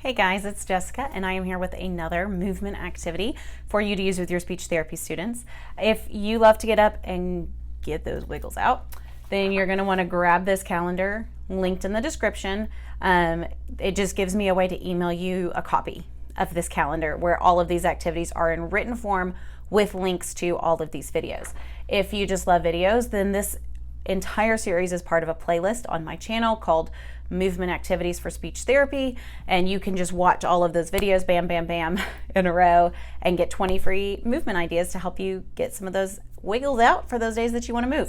Hey guys, it's Jessica and I am here with another movement activity for you to use with your speech therapy students. If you love to get up and get those wiggles out, then you're going to want to grab this calendar linked in the description. It just gives me a way to email you a copy of this calendar where all of these activities are in written form with links to all of these videos. If you just love videos, then this entire series is part of a playlist on my channel called Movement Activities for Speech Therapy, and you can just watch all of those videos bam bam bam in a row and get 20 free movement ideas to help you get some of those wiggles out for those days that you want to move.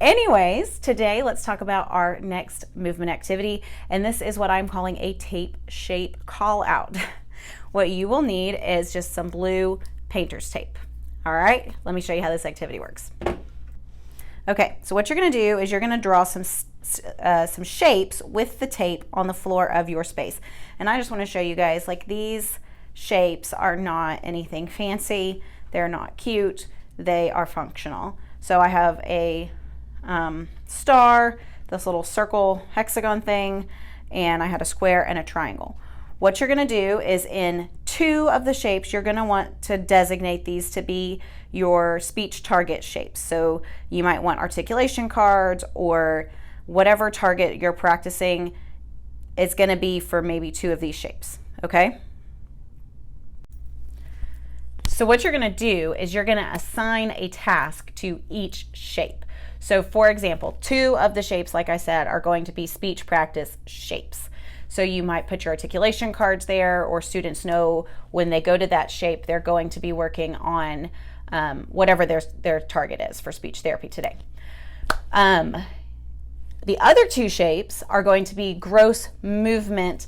Anyways, today let's talk about our next movement activity, and this is what I'm calling a tape shape call out. What you will need is just some blue painter's tape. All right, let me show you how this activity works. Okay, so what you're going to do is you're going to draw some shapes with the tape on the floor of your space. And I just want to show you guys, like, these shapes are not anything fancy. They're not cute. They are functional. So I have a star, this little circle hexagon thing, and I had a square and a triangle. What you're going to do is in two of the shapes, you're going to want to designate these to be your speech target shapes. So you might want articulation cards or whatever target you're practicing is going to be for maybe two of these shapes, okay? So what you're going to do is you're going to assign a task to each shape. So for example, two of the shapes, like I said, are going to be speech practice shapes. So you might put your articulation cards there, or students know when they go to that shape, they're going to be working on whatever their target is for speech therapy today. The other two shapes are going to be gross movement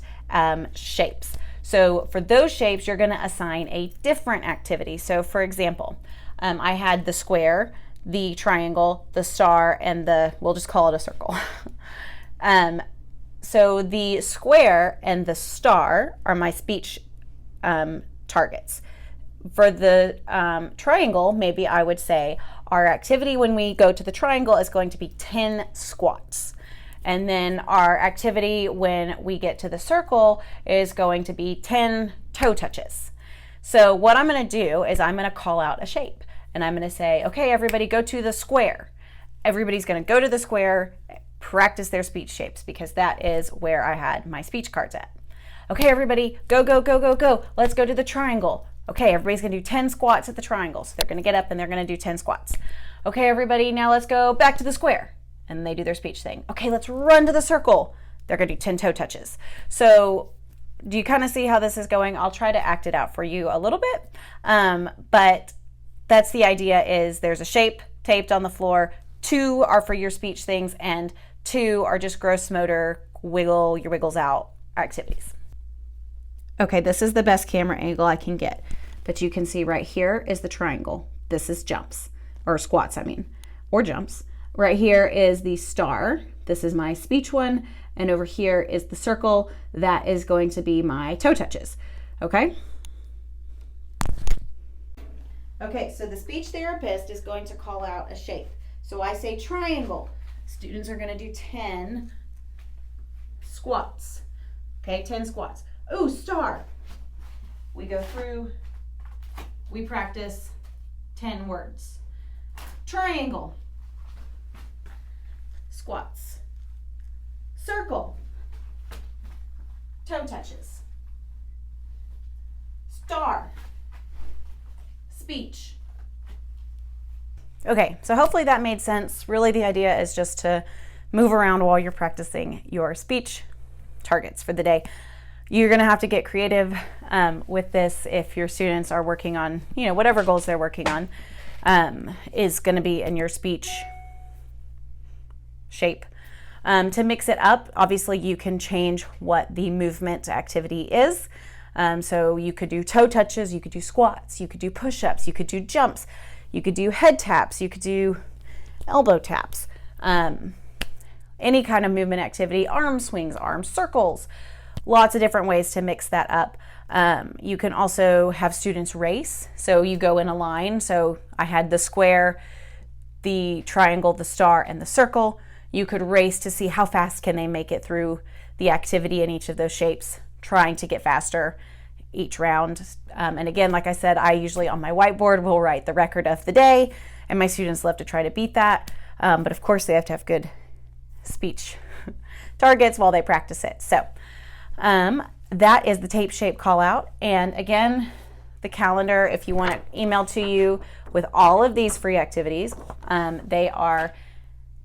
shapes. So for those shapes, you're going to assign a different activity. So for example, I had the square, the triangle, the star, and we'll just call it a circle. So the square and the star are my speech targets. For the triangle, maybe I would say our activity when we go to the triangle is going to be 10 squats. And then our activity when we get to the circle is going to be 10 toe touches. So what I'm going to do is I'm going to call out a shape. And I'm going to say, okay, everybody go to the square. Everybody's going to go to the square, practice their speech shapes, because that is where I had my speech cards at. Okay, everybody, go, go, go, go, go. Let's go to the triangle. Okay, everybody's gonna do 10 squats at the triangle. So they're gonna get up and they're gonna do 10 squats. Okay, everybody, now let's go back to the square. And they do their speech thing. Okay, let's run to the circle. They're gonna do 10 toe touches. So do you kind of see how this is going? I'll try to act it out for you a little bit. But that's the idea, is there's a shape taped on the floor. Two are for your speech things, and two are just gross motor, wiggle your wiggles out activities. Okay, this is the best camera angle I can get, but you can see right here is the triangle. This is jumps, or squats, I mean, or jumps. Right here is the star. This is my speech one, and over here is the circle. That is going to be my toe touches, okay? Okay, so the speech therapist is going to call out a shape. So I say triangle. Students are going to do 10 squats. Okay, 10 squats. Ooh, star. We go through, we practice 10 words. Triangle. Squats. Circle. Toe touches. Star. Speech. Okay, so hopefully that made sense. Really, the idea is just to move around while you're practicing your speech targets for the day. You're going to have to get creative with this if your students are working on, whatever goals they're working on is going to be in your speech shape. To mix it up, obviously you can change what the movement activity is. So you could do toe touches, you could do squats, you could do push-ups, you could do jumps, you could do head taps, you could do elbow taps, any kind of movement activity, arm swings, arm circles, lots of different ways to mix that up. You can also have students race. So you go in a line. So I had the square, the triangle, the star, and the circle. You could race to see how fast can they make it through the activity in each of those shapes trying to get faster each round. And again, like I said, I usually on my whiteboard will write the record of the day, and my students love to try to beat that. But of course, they have to have good speech targets while they practice it. So that is the tape shape call out. And again, the calendar, if you want it emailed to you with all of these free activities, they are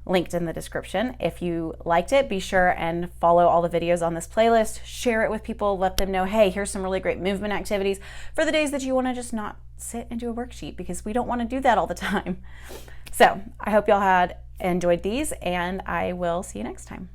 linked in the description. If you liked it, be sure and follow all the videos on this playlist, share it with people, let them know, hey, here's some really great movement activities for the days that you want to just not sit and do a worksheet, because we don't want to do that all the time. So I hope y'all had enjoyed these, and I will see you next time.